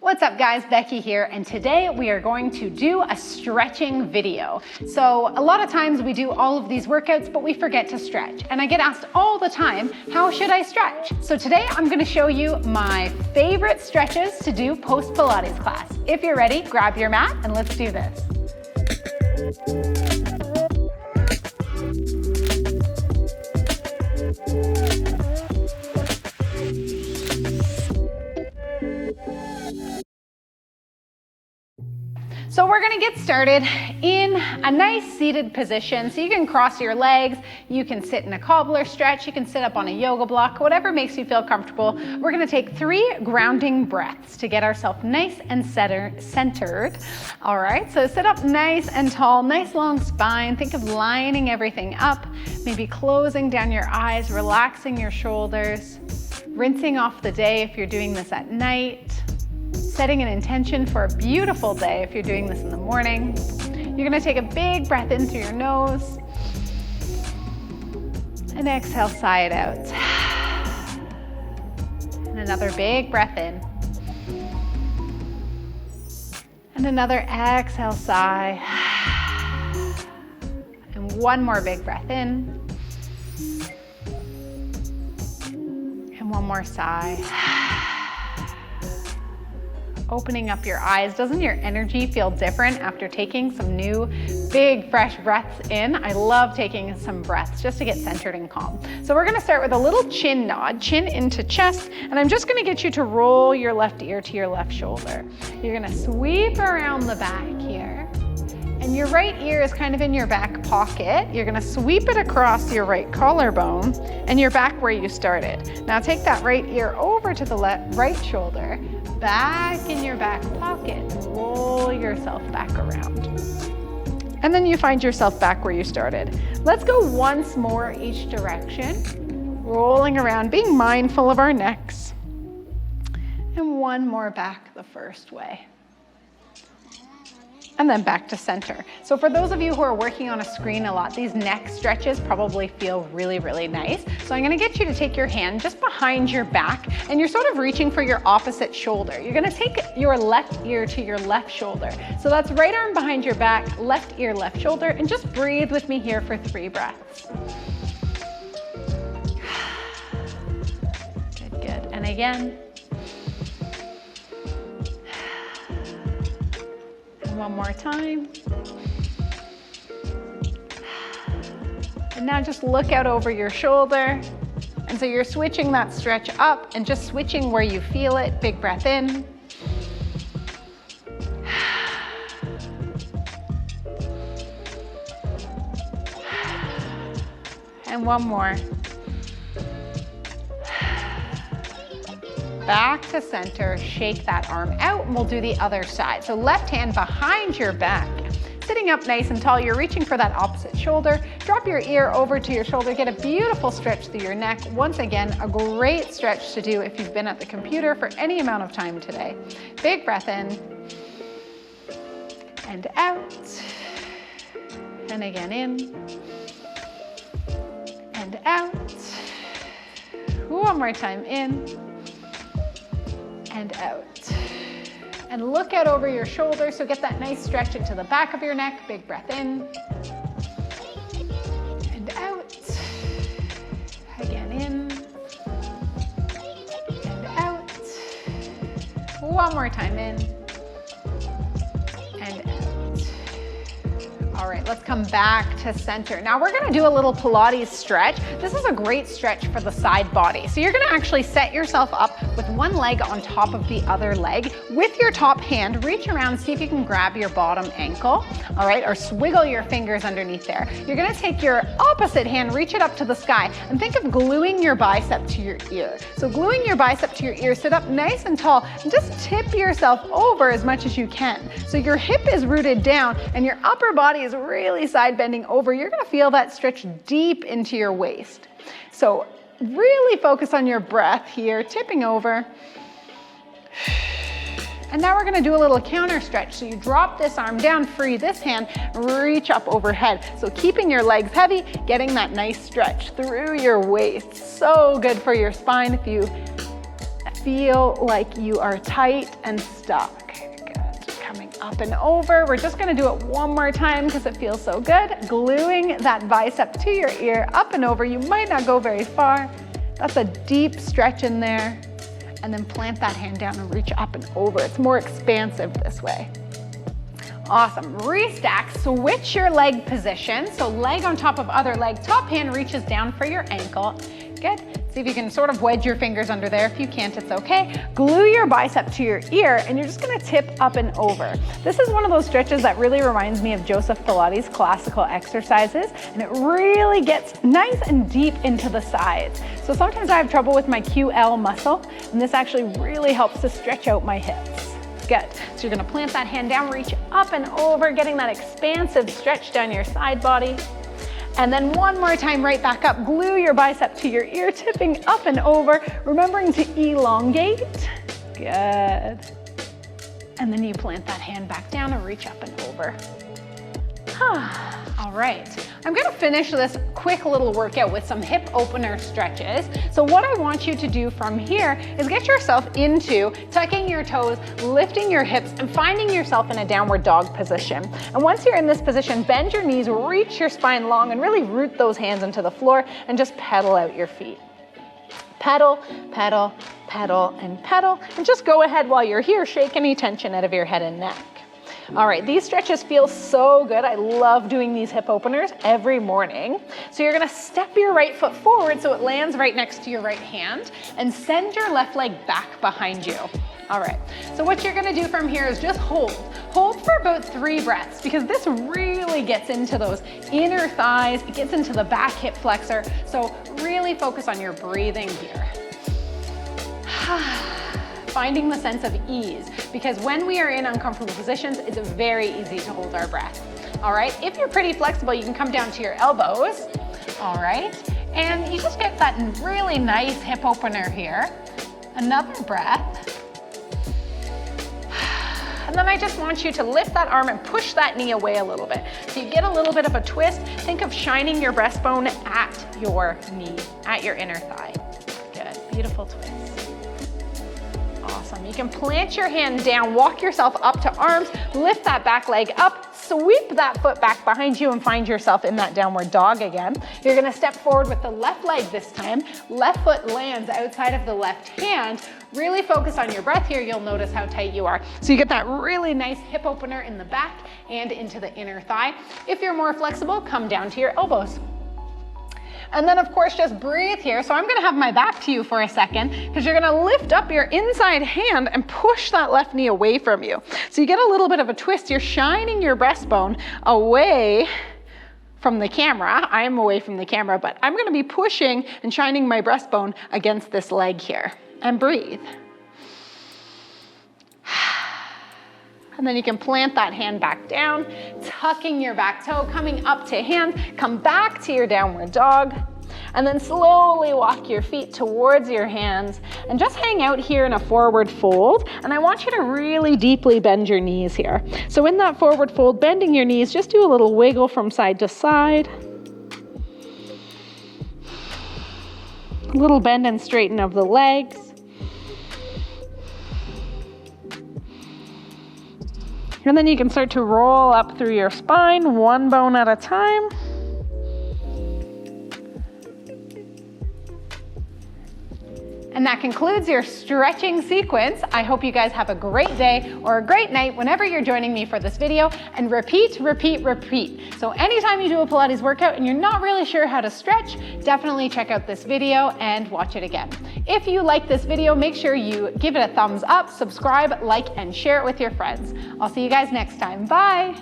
What's up guys, Becky here, and today we are going to do a stretching video. So a lot of times we do all of these workouts, but we forget to stretch. And I get asked all the time, how should I stretch? So today I'm gonna show you my favorite stretches to do post Pilates class. If you're ready, grab your mat and let's do this. So we're gonna get started in a nice seated position. So you can cross your legs, you can sit in a cobbler stretch, you can sit up on a yoga block, whatever makes you feel comfortable. We're gonna take 3 grounding breaths to get ourselves nice and centered. All right, so sit up nice and tall, nice long spine. Think of lining everything up, maybe closing down your eyes, relaxing your shoulders, rinsing off the day if you're doing this at night. Setting an intention for a beautiful day if you're doing this in the morning. You're gonna take a big breath in through your nose and exhale, sigh it out. And another big breath in. And another exhale, sigh. And one more big breath in. And one more sigh. Opening up your eyes. Doesn't your energy feel different after taking some new big fresh breaths in? I love taking some breaths just to get centered and calm. So we're gonna start with a little chin nod, chin into chest, and I'm just gonna get you to roll your left ear to your left shoulder. You're gonna sweep around the back here, and your right ear is kind of in your back pocket. You're gonna sweep it across your right collarbone and you're back where you started. Now take that right ear over to the right shoulder, back in your back pocket, and roll yourself back around. And then you find yourself back where you started. Let's go once more each direction, rolling around, being mindful of our necks. And one more back the first way. And then back to center. So for those of you who are working on a screen a lot, these neck stretches probably feel really, really nice. So I'm gonna get you to take your hand just behind your back and you're sort of reaching for your opposite shoulder. You're gonna take your left ear to your left shoulder. So that's right arm behind your back, left ear, left shoulder, and just breathe with me here for 3 breaths. Good, good. And again. One more time. And now just look out over your shoulder. And so you're switching that stretch up and just switching where you feel it. Big breath in. And one more. Back to center, shake that arm out, and we'll do the other side. So left hand behind your back, sitting up nice and tall. You're reaching for that opposite shoulder. Drop your ear over to your shoulder. Get a beautiful stretch through your neck. Once again, a great stretch to do if you've been at the computer for any amount of time today. Big breath in and out. And again in and out. One more time in and out. And look out over your shoulder, so get that nice stretch into the back of your neck. Big breath in and out. Again in and out. One more time in and out. All right, let's come back to center. Now we're gonna do a little Pilates stretch. This is a great stretch for the side body. So you're gonna actually set yourself up with one leg on top of the other leg. With your top hand, reach around, see if you can grab your bottom ankle, all right, or swiggle your fingers underneath there. You're gonna take your opposite hand, reach it up to the sky, and think of gluing your bicep to your ear. So gluing your bicep to your ear, sit up nice and tall, and just tip yourself over as much as you can. So your hip is rooted down, and your upper body is really side bending over. You're gonna feel that stretch deep into your waist. So really focus on your breath here, tipping over. And now we're gonna do a little counter stretch. So you drop this arm down, free this hand, reach up overhead. So keeping your legs heavy, getting that nice stretch through your waist. So good for your spine if you feel like you are tight and stuck. Good, coming up and over. We're just gonna do it one more time because it feels so good. Gluing that bicep to your ear, up and over. You might not go very far. That's a deep stretch in there. And then plant that hand down and reach up and over. It's more expansive this way. Awesome, restack, switch your leg position. So leg on top of other leg, top hand reaches down for your ankle. Good, see if you can sort of wedge your fingers under there. If you can't, it's okay. Glue your bicep to your ear and you're just gonna tip up and over. This is one of those stretches that really reminds me of Joseph Pilates' classical exercises, and it really gets nice and deep into the sides. So sometimes I have trouble with my QL muscle, and this actually really helps to stretch out my hips. Good, so you're gonna plant that hand down, reach up and over, getting that expansive stretch down your side body. And then one more time, right back up. Glue your bicep to your ear, tipping up and over, remembering to elongate. Good. And then you plant that hand back down and reach up and over. All right, I'm gonna finish this quick little workout with some hip opener stretches. So what I want you to do from here is get yourself into tucking your toes, lifting your hips, and finding yourself in a downward dog position. And once you're in this position, bend your knees, reach your spine long, and really root those hands into the floor and just pedal out your feet. Pedal, pedal, pedal, and pedal. And just go ahead while you're here, shake any tension out of your head and neck. All right, these stretches feel so good. I love doing these hip openers every morning. So you're gonna step your right foot forward so it lands right next to your right hand, and send your left leg back behind you. All right, so what you're gonna do from here is just hold. Hold for about 3 breaths, because this really gets into those inner thighs, it gets into the back hip flexor. So really focus on your breathing here. Finding the sense of ease, because when we are in uncomfortable positions, it's very easy to hold our breath. All right, if you're pretty flexible, you can come down to your elbows. All right, and you just get that really nice hip opener here. Another breath. And then I just want you to lift that arm and push that knee away a little bit. So you get a little bit of a twist. Think of shining your breastbone at your knee, at your inner thigh. Good, beautiful twist. Awesome, you can plant your hand down, walk yourself up to arms, lift that back leg up, sweep that foot back behind you and find yourself in that downward dog again. You're gonna step forward with the left leg this time. Left foot lands outside of the left hand. Really focus on your breath here, you'll notice how tight you are. So you get that really nice hip opener in the back and into the inner thigh. If you're more flexible, come down to your elbows. And then of course, just breathe here. So I'm gonna have my back to you for a second, because you're gonna lift up your inside hand and push that left knee away from you. So you get a little bit of a twist. You're shining your breastbone away from the camera. I'm away from the camera, but I'm gonna be pushing and shining my breastbone against this leg here. And breathe. And then you can plant that hand back down, tucking your back toe, coming up to hand, come back to your downward dog, and then slowly walk your feet towards your hands and just hang out here in a forward fold. And I want you to really deeply bend your knees here. So in that forward fold, bending your knees, just do a little wiggle from side to side. A little bend and straighten of the legs. And then you can start to roll up through your spine, one bone at a time. And that concludes your stretching sequence. I hope you guys have a great day or a great night whenever you're joining me for this video, and repeat, repeat, repeat. So anytime you do a Pilates workout and you're not really sure how to stretch, definitely check out this video and watch it again. If you like this video, make sure you give it a thumbs up, subscribe, like, and share it with your friends. I'll see you guys next time. Bye.